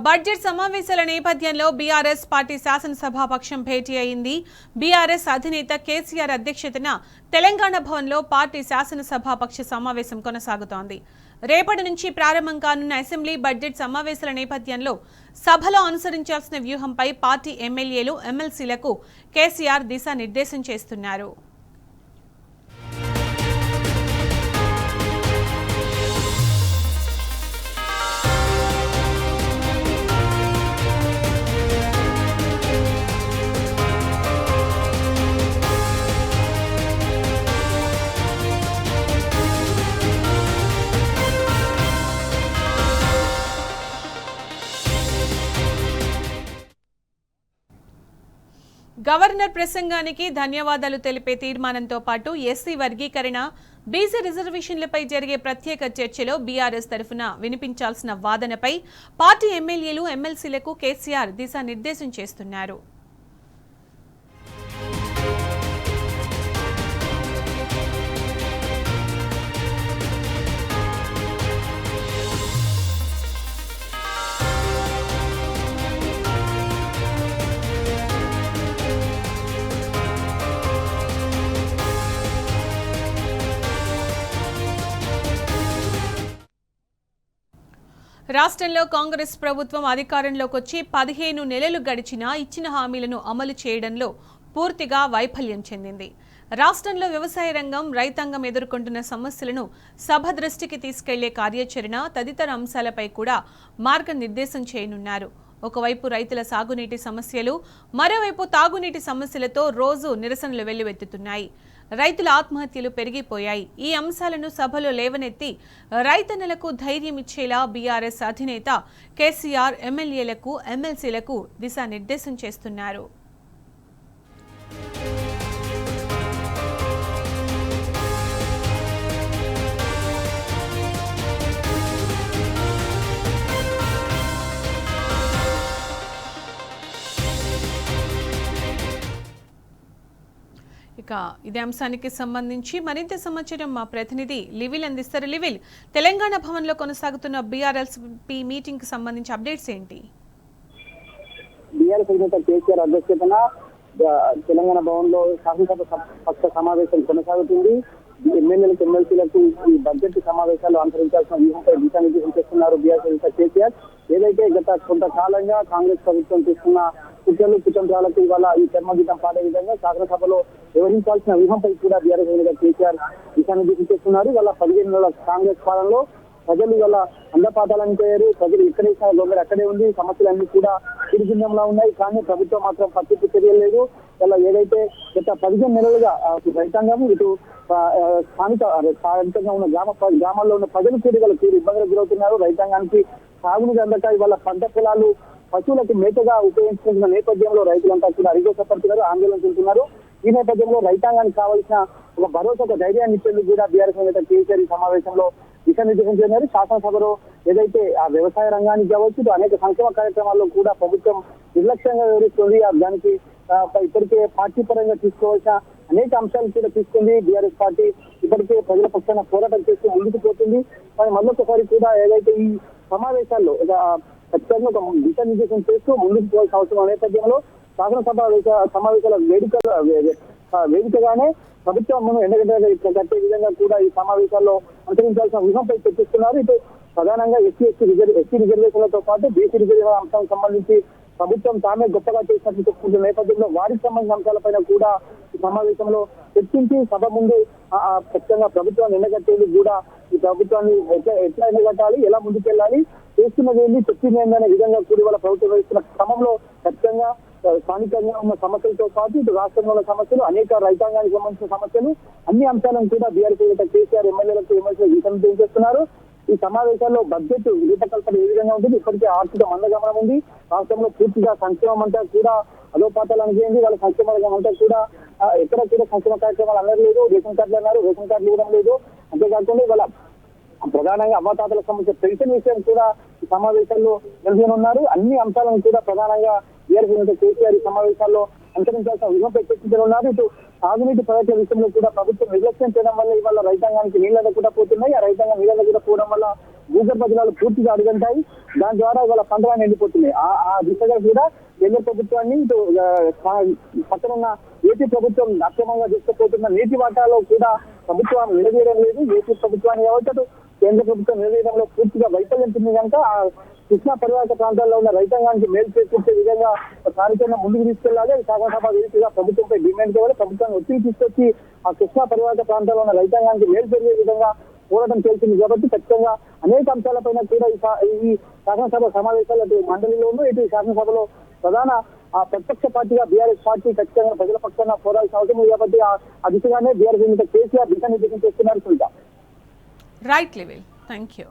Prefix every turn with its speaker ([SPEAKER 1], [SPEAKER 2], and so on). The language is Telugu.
[SPEAKER 1] బడ్జెట్ సమావేశాల నేపథ్యంలో బీఆర్ఎస్ పార్టీ శాసనసభాపక్షం భేటీ అయింది. బీఆర్ఎస్ అధినేత కేసీఆర్ అధ్యక్షతన తెలంగాణ భవన్లో పార్టీ శాసనసభాపక్ష సమావేశం కొనసాగుతోంది. రేపటి నుంచి ప్రారంభం కానున్న అసెంబ్లీ బడ్జెట్ సమావేశాల నేపథ్యంలో సభలో అనుసరించాల్సిన వ్యూహంపై పార్టీ ఎమ్మెల్యేలు, ఎమ్మెల్సీలకు కేసీఆర్ దిశానిర్దేశం చేస్తున్నారు. గవర్నర్ ప్రసంగానికి ధన్యవాదాలు తెలిపే తీర్మానంతో పాటు ఎస్సీ వర్గీకరణ, బీసీ రిజర్వేషన్లపై జరిగే ప్రత్యేక చర్చలో బీఆర్ఎస్ తరఫున వినిపించాల్సిన వాదనపై పార్టీ ఎమ్మెల్యేలు, ఎమ్మెల్సీలకు కేసీఆర్ దిశానిర్దేశం చేస్తున్నారు. రాష్ట్రంలో కాంగ్రెస్ ప్రభుత్వం అధికారంలోకి వచ్చి 15 నెలలు గడిచినా ఇచ్చిన హామీలను అమలు చేయడంలో పూర్తిగా వైఫల్యం చెందింది. రాష్ట్రంలో వ్యవసాయ రంగం, రైతాంగం ఎదుర్కొంటున్న సమస్యలను సభ దృష్టికి తీసుకెళ్లే కార్యాచరణ తదితర అంశాలపై కూడా మార్గనిర్దేశం చేయనున్నారు. ఒకవైపు రైతుల సాగునీటి సమస్యలు, మరోవైపు తాగునీటి సమస్యలతో రోజు నిరసనలు వెల్లువెత్తుతున్నాయి. రైతుల ఆత్మహత్యలు పెరిగిపోయాయి. ఈ అంశాలను సభలో లేవనెత్తి రైతన్నలకు ధైర్యం ఇచ్చేలా బీఆర్ఎస్ అధినేత కేసీఆర్ ఎమ్మెల్యేలకు, ఎమ్మెల్సీలకు దిశానిర్దేశం చేస్తున్నారు. ఇదే అంశానికి సంబంధించి మరింత సమాచారం మా ప్రతినిధి లివిల్ అందిస్తారు. లివిల్, తెలంగాణ భవన్ లో కొనసాగుతున్న బీఆర్ఎస్ మీటింగ్ కి సంబంధించి అప్డేట్స్ ఏంటి?
[SPEAKER 2] బీఆర్ఎస్ అధినేత కేసీఆర్ అధ్యక్షతన తెలంగాణ భవన్ లో శాసనసభ పక్ష సమావేశం కొనసాగుతుంది. ఎమ్మెల్యేలకు, ఎమ్మెల్సీలకు ఈ బడ్జెట్ సమావేశాలు అనుసరించాల్సిన వ్యూహంపై దిశానిర్దేశం చేస్తున్నారు బీఆర్ఎస్ అధినేత కేసీఆర్. ఏదైతే గత కొంతకాలంగా కాంగ్రెస్ ప్రభుత్వం తీసుకున్న కుటుంబాలకు ఇవాళ ఈ చర్మగీతం పాడే విధంగా శాసనసభలో వివరించాల్సిన వ్యూహంపై కూడా బీఆర్ఎస్ అధినేత కేసీఆర్ దిశానిర్దేశం చేస్తున్నారు. ఇవాళ 15 నెలల కాంగ్రెస్ పాలనలో ప్రజలు ఇవాళ అండపాటాలని పోయారు. ప్రజలు ఎక్కడే గొంగడి అక్కడే ఉంది. సమస్యలన్నీ కూడా తిరిగిందంలా ఉన్నాయి. కానీ ప్రభుత్వం మాత్రం పట్టింపు చర్యలు లేదు. ఇలా ఏదైతే గత 15 నెలలుగా రైతాంగం, ఇటు స్థానికంగా ఉన్న గ్రామాల్లో ఉన్న ప్రజలు కూడా ఇవాళ తీరు ఇబ్బందులకు గురవుతున్నారు. రైతాంగానికి సాగునీరు అందక ఇవాళ పంట పొలాలు పశువులకు మేతగా ఉపయోగించుకుంటున్న నేపథ్యంలో రైతులంతా కూడా అరిగోసపడుతున్నారు, ఆందోళన చెందుతున్నారు. ఈ నేపథ్యంలో రైతాంగానికి కావాల్సిన ఒక భరోసా, ఒక ధైర్యాన్ని ఇచ్చేందుకు కూడా బీఆర్ఎస్ నేత కేసీఆర్ ఈ సమావేశంలో దిశానిర్దేశం చేశారు. శాసనసభలో ఏదైతే ఆ వ్యవసాయ రంగానికి కావచ్చు, అనేక సంక్షేమ కార్యక్రమాల్లో కూడా ప్రభుత్వం నిర్లక్ష్యంగా వివరిస్తుంది. దానికి ఇప్పటికే పార్టీ పరంగా తీసుకోవాల్సిన అనేక అంశాలు కూడా తీసుకుంది. బీఆర్ఎస్ పార్టీ ఇప్పటికే ప్రజల పక్షాన పోరాటం చేస్తూ ముందుకు పోతుంది. కానీ మళ్ళొకసారి కూడా ఏదైతే ఈ సమావేశాల్లో ఖచ్చితంగా ఒక దిశానిర్దేశం చేస్తూ ముందుకు పోవాల్సిన అవసరం నేపథ్యంలో శాసనసభ సమావేశాల వేదికగానే ప్రభుత్వం ఎండగడ్డ కట్టే విధంగా కూడా ఈ సమావేశాల్లో అనుసరించాల్సిన వ్యూహంపై చర్చిస్తున్నారు. ఇటు ప్రధానంగా ఎస్సీ రిజర్వేషన్లతో పాటు బీసీ రిజర్వేషన్ అంశానికి సంబంధించి ప్రభుత్వం తామే గొప్పగా చేసినట్లు చెప్పుకుంటున్న నేపథ్యంలో వారికి సంబంధించిన అంశాలపైన కూడా ఈ సమావేశంలో చర్చించి సభ ముందు ఖచ్చితంగా ప్రభుత్వాన్ని ఎండగట్టేందుకు కూడా ఈ ప్రభుత్వాన్ని ఎట్లా ఎండగట్టాలి, ఎలా ముందుకెళ్ళాలి, చేస్తున్నది ఏంటి, చెప్పింది ఏందనే విధంగా కూడా ఇవాళ ప్రభుత్వం వేస్తున్న క్రమంలో ఖచ్చితంగా స్థానికంగా ఉన్న సమస్యలతో పాటు ఇటు రాష్ట్రంలో ఉన్న సమస్యలు, అనేక రైతాంగానికి సంబంధించిన సమస్యలు, అన్ని అంశాలను కూడా బీఆర్ఎస్ కేసీఆర్ ఎమ్మెల్యేలకు, ఎమ్మెల్సీలకు దిశానిర్దేశం చేస్తున్నారు. ఈ సమావేశాల్లో బడ్జెట్ రూపకల్పన ఏ విధంగా ఉంటుంది, ఇప్పటికే ఆర్థిక మందగమనం ఉంది. రాష్ట్రంలో పూర్తిగా సంక్షేమం అంతా కూడా అదోపాతాలు అనిచేయండి. వాళ్ళ సంక్షేమ రంగం అంతా కూడా ఎక్కడ కూడా సంక్షేమ కార్యక్రమాలు అనలేదు. రేషన్ కార్డులు అన్నారు, రేషన్ కార్డులు ఇవ్వడం లేదు. అంతేకాకుండా ఇవాళ ప్రధానంగా అవ్వాతాతలకు సంబంధించిన పెన్షన్ విషయం కూడా ఈ సమావేశాల్లో నిలిచినున్నారు. అన్ని అంశాలను కూడా ప్రధానంగా బీఆర్ఎస్ కేసీఆర్ ఈ సమావేశాల్లో అనుసరించాల్సిన వ్యూహం పెట్టిస్తున్నారు. ఇటు సాగునీటి ప్రాజెక్టుల విషయంలో కూడా ప్రభుత్వం నిర్లక్ష్యం చేయడం వల్ల ఇవాళ రైతాంగానికి నీళ్ళ కూడా పోతున్నాయి. ఆ రైతాంగం నీళ్ళ కూడా పోవడం వల్ల భూగర్భ జలాలు పూర్తిగా అడుగంటాయి. దాని ద్వారా ఇవాళ పంటలను ఎండిపోతున్నాయి. ఆ దిశగా కూడా కేంద్ర ప్రభుత్వాన్ని ఇటు పక్కన ఉన్న ఏపీ ప్రభుత్వం అక్రమంగా తీసుకుపోతున్న నీటి వాటాలో కూడా ప్రభుత్వం నిలదీయడం లేదు. ఏపీ ప్రభుత్వాన్ని కావచ్చు కేంద్ర ప్రభుత్వం నిలదీయడంలో పూర్తిగా వైఫల్యం చెంది కనుక ఆ కృష్ణా పరివాహక ప్రాంతాల్లో ఉన్న రైతాంగానికి మేలు చేకూర్చే విధంగా కార్యక్రమం ముందుకు తీసుకెళ్లాలి. శాసనసభ వేదికగా ప్రభుత్వంపై డిమాండ్ చేయాలి. ప్రభుత్వాన్ని ఒత్తిడి తీసుకొచ్చి ఆ కృష్ణా పరివాహక ప్రాంతాల్లో ఉన్న రైతాంగానికి మేలు జరిగే విధంగా పోరాటం చేసింది కాబట్టి ఖచ్చితంగా అనేక అంశాలపైన కూడా ఈ శాసనసభ సమావేశాలు అటు మండలిలోనూ ఇటు శాసనసభలో ప్రధాన ప్రతిపక్ష పార్టీగా బీఆర్ఎస్ పార్టీ ఖచ్చితంగా ప్రజల పక్షాన పోరాడాల్సిన అవసరం ఉంది కాబట్టి ఆ దిశగానే బీఆర్ఎస్ ఎన్నిక కేసీఆర్ దిశానిర్దేశం చేస్తున్నారు.
[SPEAKER 1] Right level. Thank you.